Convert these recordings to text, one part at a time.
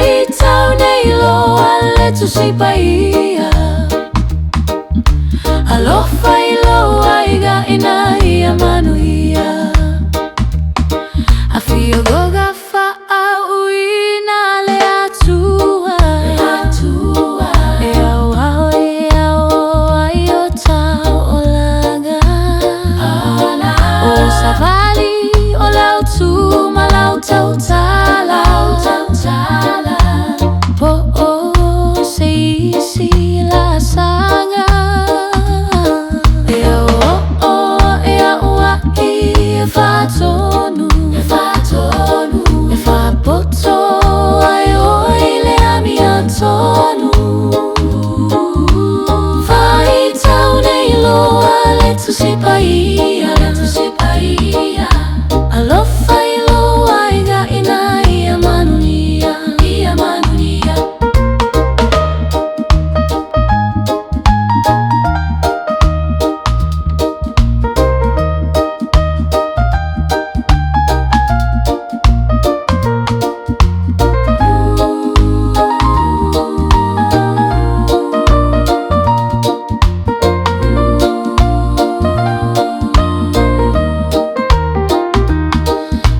faauuina ale tusipaia alofa iloa iga ina ia manuia Afioga faauuina le Atua aio taolaga o savali o lau tu malau tautala po o se isi la sanga ua I fatonu fapoto ai oile ami atonu faauuina ale tusipaia alofa iloa iga ina ia manuia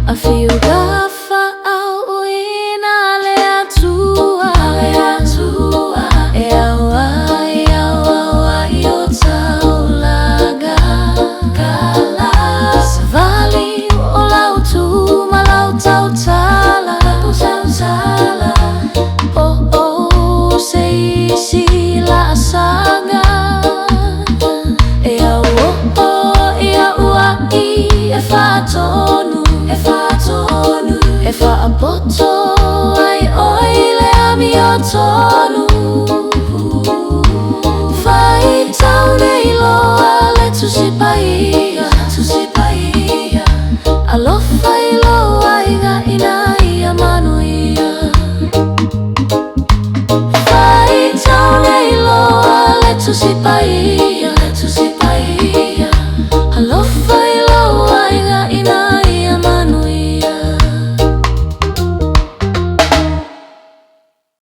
Afioga faauuina le Atua aio taolaga savali o lau tu malau tautala po o se isi la sanga ua I fatonu faapoto ai oile ami atonu faauuina ale tusipaia alofa iloa iga ina ia manuia faauuina ale tusipaia